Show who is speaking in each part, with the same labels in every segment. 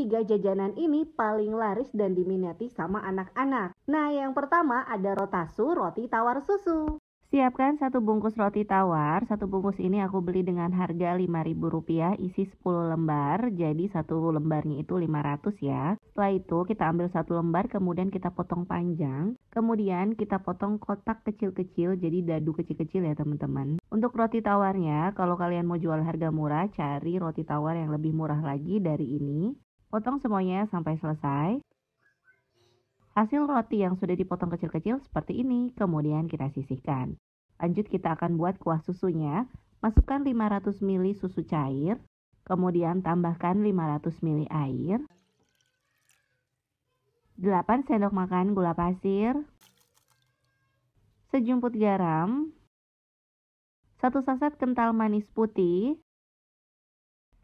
Speaker 1: Tiga jajanan ini paling laris dan diminati sama anak-anak. Nah, yang pertama ada Rotasu, roti tawar susu. Siapkan satu bungkus roti tawar. Satu bungkus ini aku beli dengan harga Rp5.000, isi 10 lembar. Jadi satu lembarnya itu 500 ya. Setelah itu kita ambil satu lembar, kemudian kita potong panjang. Kemudian kita potong kotak kecil-kecil, jadi dadu kecil-kecil ya teman-teman. Untuk roti tawarnya, kalau kalian mau jual harga murah, cari roti tawar yang lebih murah lagi dari ini. Potong semuanya sampai selesai. Hasil roti yang sudah dipotong kecil-kecil seperti ini, kemudian kita sisihkan. Lanjut kita akan buat kuah susunya. Masukkan 500 ml susu cair, kemudian tambahkan 500 ml air, 8 sendok makan gula pasir, sejumput garam, 1 saset kental manis putih.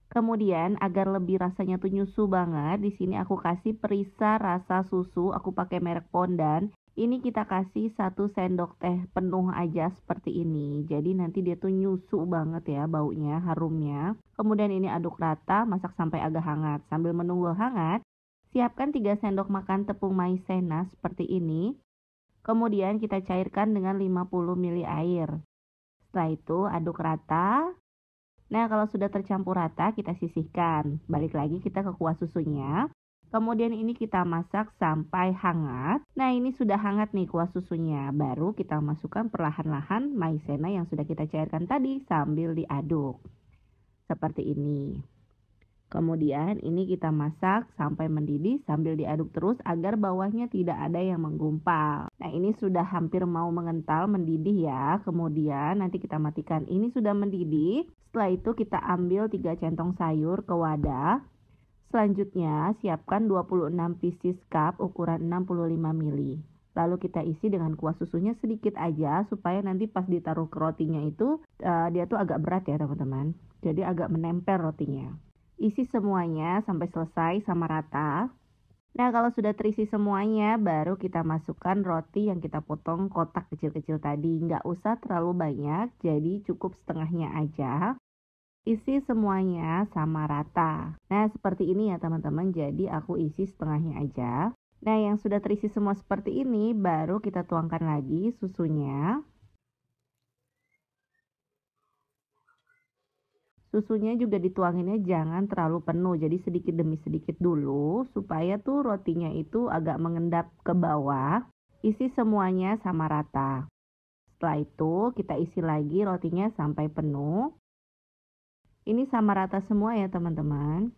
Speaker 1: Kemudian agar lebih rasanya tuh nyusu banget, di sini aku kasih perisa rasa susu, aku pakai merek Pondan. Ini kita kasih 1 sendok teh penuh aja seperti ini. Jadi nanti dia tuh nyusu banget ya baunya, harumnya. Kemudian ini aduk rata, masak sampai agak hangat. Sambil menunggu hangat, siapkan 3 sendok makan tepung maizena seperti ini. Kemudian kita cairkan dengan 50 ml air. Setelah itu aduk rata. Nah, kalau sudah tercampur rata, kita sisihkan. Balik lagi kita ke kuah susunya. Kemudian ini kita masak sampai hangat. Nah, ini sudah hangat nih kuah susunya. Baru kita masukkan perlahan-lahan maizena yang sudah kita cairkan tadi sambil diaduk. Seperti ini. Kemudian ini kita masak sampai mendidih sambil diaduk terus agar bawahnya tidak ada yang menggumpal. Nah, ini sudah hampir mau mengental, mendidih ya. Kemudian nanti kita matikan. Ini sudah mendidih. Setelah itu kita ambil 3 centong sayur ke wadah. Selanjutnya siapkan 26 pieces cup ukuran 65 ml. Lalu kita isi dengan kuah susunya sedikit aja supaya nanti pas ditaruh ke rotinya itu dia tuh agak berat ya teman-teman. Jadi agak menempel rotinya. Isi semuanya sampai selesai sama rata. Nah, kalau sudah terisi semuanya, baru kita masukkan roti yang kita potong kotak kecil-kecil tadi. Nggak usah terlalu banyak, jadi cukup setengahnya aja. Isi semuanya sama rata. Nah, seperti ini ya teman-teman, jadi aku isi setengahnya aja. Nah, yang sudah terisi semua seperti ini, baru kita tuangkan lagi susunya. Susunya juga dituanginnya jangan terlalu penuh, jadi sedikit demi sedikit dulu supaya tuh rotinya itu agak mengendap ke bawah. Isi semuanya sama rata. Setelah itu kita isi lagi rotinya sampai penuh. Ini sama rata semua ya teman-teman.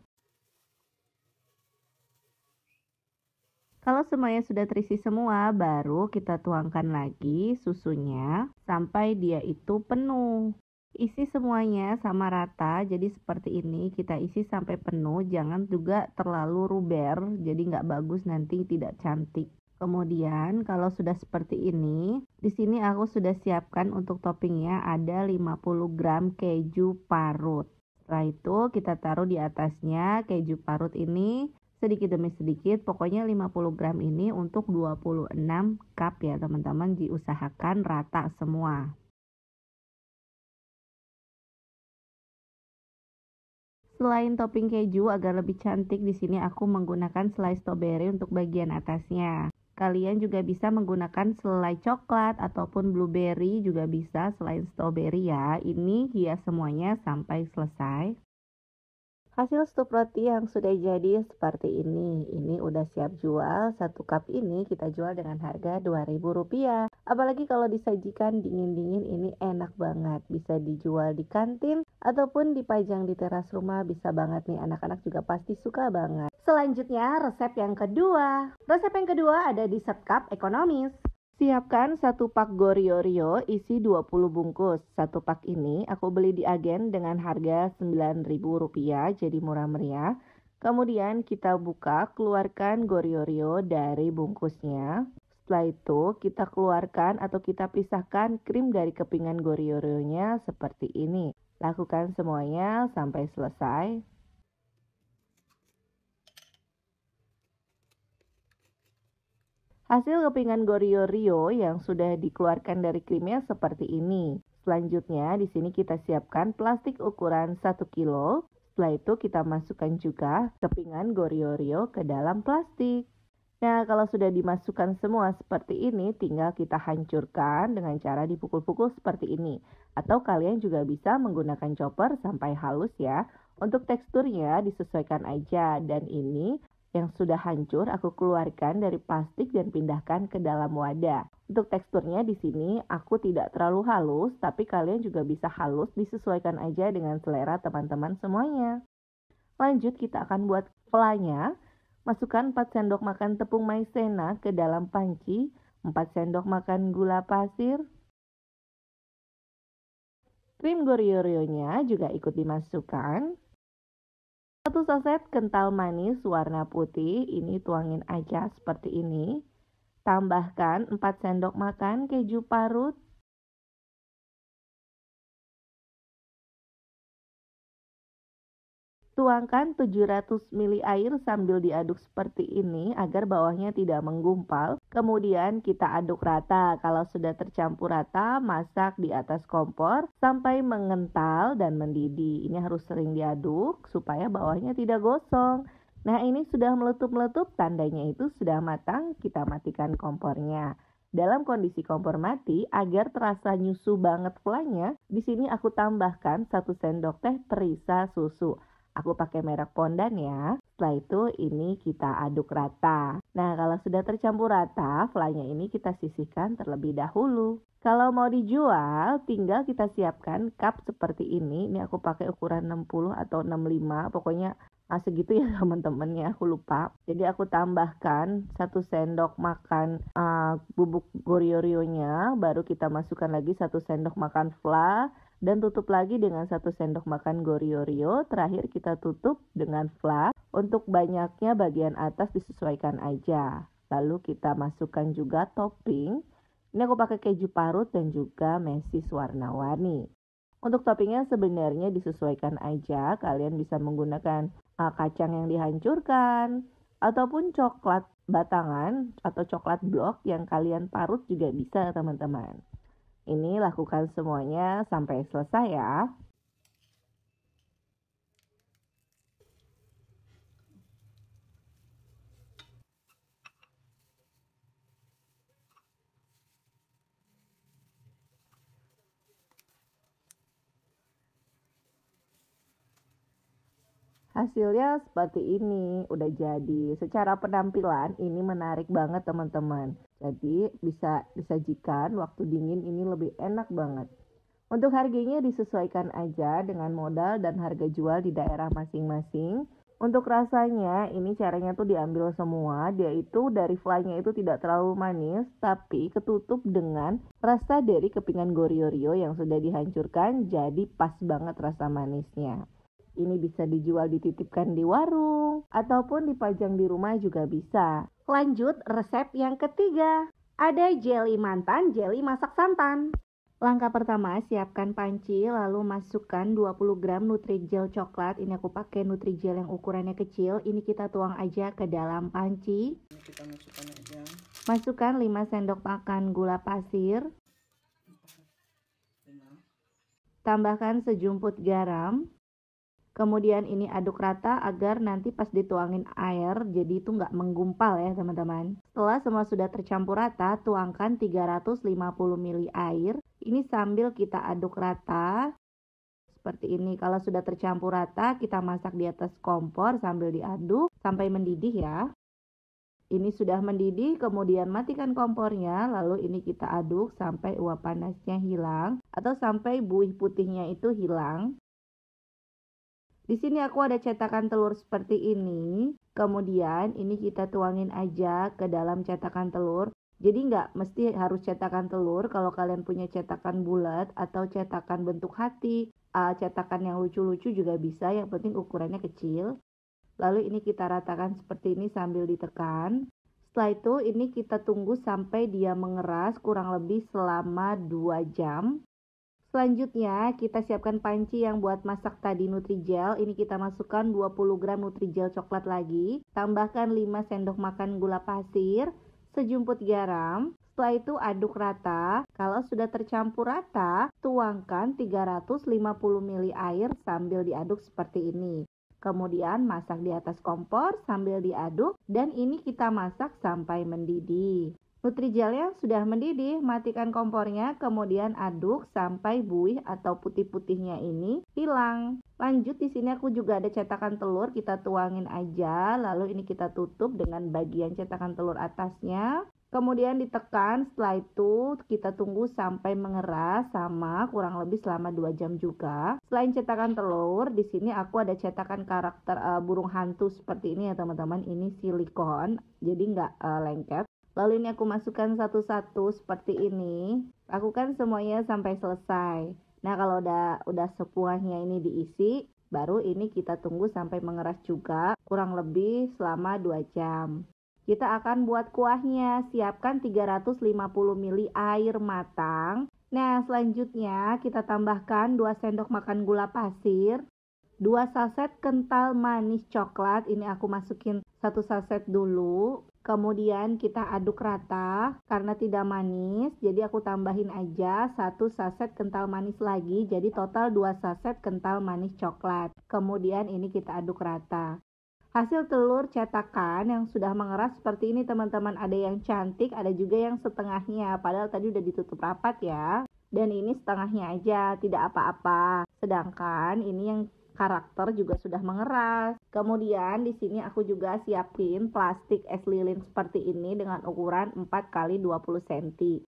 Speaker 1: Kalau semuanya sudah terisi semua, baru kita tuangkan lagi susunya sampai dia itu penuh. Isi semuanya sama rata, jadi seperti ini kita isi sampai penuh, jangan juga terlalu ruber, jadi nggak bagus nanti tidak cantik. Kemudian kalau sudah seperti ini, di sini aku sudah siapkan untuk toppingnya ada 50 gram keju parut. Setelah itu kita taruh di atasnya keju parut ini sedikit demi sedikit, pokoknya 50 gram ini untuk 26 cup ya teman-teman, diusahakan rata semua. Selain topping keju agar lebih cantik, di sini aku menggunakan selai stroberi untuk bagian atasnya. Kalian juga bisa menggunakan selai coklat ataupun blueberry juga bisa selain stroberi ya. Ini hias semuanya sampai selesai. Hasil stup roti yang sudah jadi seperti ini. Ini udah siap jual. 1 cup ini kita jual dengan harga Rp2.000. Apalagi kalau disajikan dingin-dingin, ini enak banget. Bisa dijual di kantin ataupun dipajang di teras rumah, bisa banget nih. Anak-anak juga pasti suka banget. Selanjutnya resep yang kedua. Resep yang kedua ada di set cup ekonomis. Siapkan 1 pak Goryo-ryo isi 20 bungkus. 1 pak ini aku beli di agen dengan harga Rp9.000, jadi murah meriah. Kemudian kita buka, keluarkan Goryo-ryo dari bungkusnya. Setelah itu kita keluarkan atau kita pisahkan krim dari kepingan Goryo-ryo-nya seperti ini. Lakukan semuanya sampai selesai. Hasil kepingan Goryo-ryo yang sudah dikeluarkan dari krimnya seperti ini. Selanjutnya di sini kita siapkan plastik ukuran 1 kilo. Setelah itu kita masukkan juga kepingan Goriorio ke dalam plastik. Nah, kalau sudah dimasukkan semua seperti ini, tinggal kita hancurkan dengan cara dipukul-pukul seperti ini. Atau kalian juga bisa menggunakan chopper sampai halus ya. Untuk teksturnya disesuaikan aja. Dan ini yang sudah hancur aku keluarkan dari plastik dan pindahkan ke dalam wadah. Untuk teksturnya di sini aku tidak terlalu halus, tapi kalian juga bisa halus, disesuaikan aja dengan selera teman-teman semuanya. Lanjut kita akan buat flanya. Masukkan 4 sendok makan tepung maizena ke dalam panci, 4 sendok makan gula pasir. Krim Goriorio-nya juga ikut dimasukkan. 1 saset kental manis warna putih, ini tuangin aja seperti ini. Tambahkan 4 sendok makan keju parut. Tuangkan 700 ml air sambil diaduk seperti ini agar bawahnya tidak menggumpal. Kemudian kita aduk rata. Kalau sudah tercampur rata, masak di atas kompor sampai mengental dan mendidih. Ini harus sering diaduk supaya bawahnya tidak gosong. Nah, ini sudah meletup-meletup, tandanya itu sudah matang. Kita matikan kompornya. Dalam kondisi kompor mati, agar terasa nyusu banget flanya, di sini aku tambahkan 1 sendok teh perisa susu. Aku pakai merek Pondan ya. Setelah itu ini kita aduk rata. Nah, kalau sudah tercampur rata, flanya ini kita sisihkan terlebih dahulu. Kalau mau dijual, tinggal kita siapkan cup seperti ini. Ini aku pakai ukuran 60 atau 65, pokoknya segitu ya teman-teman ya, aku lupa. Jadi aku tambahkan 1 sendok makan bubuk Goriorio-nya, baru kita masukkan lagi 1 sendok makan fla. Dan tutup lagi dengan 1 sendok makan Goriorio. Terakhir kita tutup dengan fla. Untuk banyaknya bagian atas disesuaikan aja. Lalu kita masukkan juga topping. Ini aku pakai keju parut dan juga mesis warna-warni. Untuk toppingnya sebenarnya disesuaikan aja. Kalian bisa menggunakan kacang yang dihancurkan. Ataupun coklat batangan atau coklat blok yang kalian parut juga bisa teman-teman. Ini lakukan semuanya sampai selesai ya. Hasilnya seperti ini, udah jadi. Secara penampilan ini menarik banget teman-teman. Jadi bisa disajikan waktu dingin, ini lebih enak banget. Untuk harganya disesuaikan aja dengan modal dan harga jual di daerah masing-masing. Untuk rasanya ini caranya tuh diambil semua, dia itu dari flanya itu tidak terlalu manis, tapi ketutup dengan rasa dari kepingan Goriorio yang sudah dihancurkan, jadi pas banget rasa manisnya. Ini bisa dijual dititipkan di warung ataupun dipajang di rumah juga bisa. Lanjut resep yang ketiga. Ada jelly mantan, jelly masak santan. Langkah pertama, siapkan panci lalu masukkan 20 gram Nutrijel coklat. Ini aku pakai Nutrijel yang ukurannya kecil. Ini kita tuang aja ke dalam panci.
Speaker 2: Kita masukkan aja.
Speaker 1: Masukkan 5 sendok makan gula pasir. Tambahkan sejumput garam. Kemudian ini aduk rata agar nanti pas dituangin air jadi itu nggak menggumpal ya teman-teman. Setelah semua sudah tercampur rata, tuangkan 350 ml air. Ini sambil kita aduk rata. Seperti ini, kalau sudah tercampur rata kita masak di atas kompor sambil diaduk sampai mendidih ya. Ini sudah mendidih, kemudian matikan kompornya, lalu ini kita aduk sampai uap panasnya hilang atau sampai buih putihnya itu hilang. Di sini aku ada cetakan telur seperti ini. Kemudian ini kita tuangin aja ke dalam cetakan telur. Jadi nggak mesti harus cetakan telur. Kalau kalian punya cetakan bulat atau cetakan bentuk hati, cetakan yang lucu-lucu juga bisa. Yang penting ukurannya kecil. Lalu ini kita ratakan seperti ini sambil ditekan. Setelah itu ini kita tunggu sampai dia mengeras kurang lebih selama 2 jam. Selanjutnya kita siapkan panci yang buat masak tadi Nutrijel. Ini kita masukkan 20 gram Nutrijel coklat lagi. Tambahkan 5 sendok makan gula pasir, sejumput garam. Setelah itu aduk rata. Kalau sudah tercampur rata, tuangkan 350 ml air sambil diaduk seperti ini. Kemudian masak di atas kompor sambil diaduk dan ini kita masak sampai mendidih. Nutrijel yang sudah mendidih, matikan kompornya, kemudian aduk sampai buih atau putih-putihnya ini hilang. Lanjut di sini aku juga ada cetakan telur, kita tuangin aja, lalu ini kita tutup dengan bagian cetakan telur atasnya. Kemudian ditekan, setelah itu kita tunggu sampai mengeras sama kurang lebih selama 2 jam juga. Selain cetakan telur, di sini aku ada cetakan karakter burung hantu seperti ini ya teman-teman. Ini silikon, jadi nggak lengket. Lalu ini aku masukkan satu-satu seperti ini. Lakukan semuanya sampai selesai. Nah, kalau udah sepuasnya ini diisi, baru ini kita tunggu sampai mengeras juga, kurang lebih selama 2 jam. Kita akan buat kuahnya. Siapkan 350 ml air matang. Nah, selanjutnya kita tambahkan 2 sendok makan gula pasir, 2 saset kental manis coklat. Ini aku masukin 1 saset dulu. Kemudian kita aduk rata. Karena tidak manis, jadi aku tambahin aja 1 saset kental manis lagi. Jadi total 2 saset kental manis coklat. Kemudian ini kita aduk rata. Hasil telur cetakan yang sudah mengeras seperti ini teman-teman. Ada yang cantik, ada juga yang setengahnya. Padahal tadi udah ditutup rapat ya. Dan ini setengahnya aja, tidak apa-apa. Sedangkan ini yang karakter juga sudah mengeras. Kemudian di sini aku juga siapin plastik es lilin seperti ini dengan ukuran 4 x 20 cm.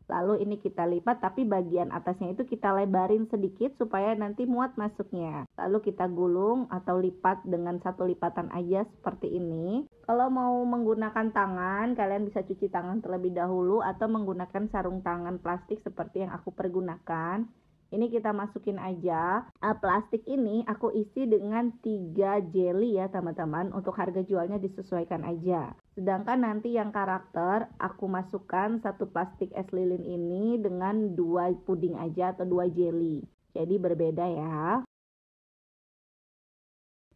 Speaker 1: Lalu ini kita lipat, tapi bagian atasnya itu kita lebarin sedikit supaya nanti muat masuknya. Lalu kita gulung atau lipat dengan satu lipatan aja seperti ini. Kalau mau menggunakan tangan, kalian bisa cuci tangan terlebih dahulu atau menggunakan sarung tangan plastik seperti yang aku pergunakan. Ini kita masukin aja. Plastik ini aku isi dengan 3 jelly ya teman-teman. Untuk harga jualnya disesuaikan aja. Sedangkan nanti yang karakter aku masukkan 1 plastik es lilin ini dengan 2 puding aja atau 2 jelly. Jadi berbeda ya.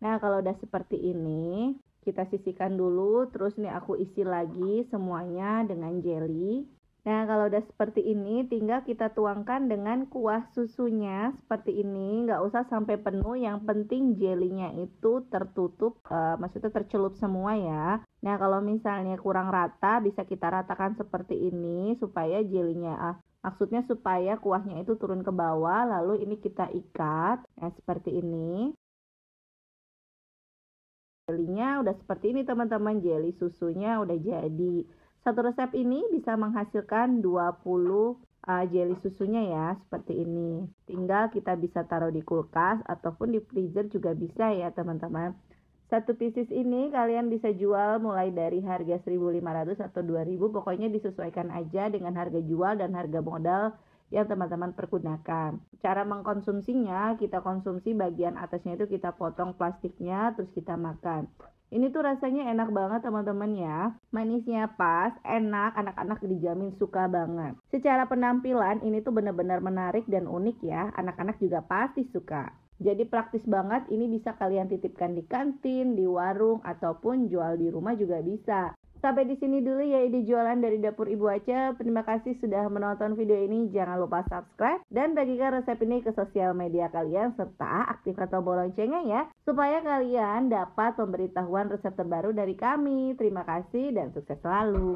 Speaker 1: Nah, kalau udah seperti ini, kita sisihkan dulu. Terus nih aku isi lagi semuanya dengan jelly. Nah, kalau udah seperti ini, tinggal kita tuangkan dengan kuah susunya seperti ini. Nggak usah sampai penuh, yang penting jelinya itu tertutup, maksudnya tercelup semua ya. Nah, kalau misalnya kurang rata, bisa kita ratakan seperti ini supaya jelinya, maksudnya supaya kuahnya itu turun ke bawah, lalu ini kita ikat. Nah, seperti ini. Jelinya udah seperti ini teman-teman, jeli susunya udah jadi. Satu resep ini bisa menghasilkan 20 jelly susunya ya, seperti ini. Tinggal kita bisa taruh di kulkas ataupun di freezer juga bisa ya teman-teman. Satu pieces ini kalian bisa jual mulai dari harga 1.500 atau 2.000, pokoknya disesuaikan aja dengan harga jual dan harga modal yang teman-teman pergunakan. Cara mengkonsumsinya, kita konsumsi bagian atasnya itu kita potong plastiknya, terus kita makan. Ini tuh rasanya enak banget teman-teman ya. Manisnya pas, enak, anak-anak dijamin suka banget. Secara penampilan ini tuh benar-benar menarik dan unik ya. Anak-anak juga pasti suka. Jadi praktis banget, ini bisa kalian titipkan di kantin, di warung, ataupun jual di rumah juga bisa. Sampai di sini dulu ya ide jualan dari Dapur Ibu Aca. Terima kasih sudah menonton video ini. Jangan lupa subscribe dan bagikan resep ini ke sosial media kalian serta aktifkan tombol loncengnya ya supaya kalian dapat pemberitahuan resep terbaru dari kami. Terima kasih dan sukses selalu.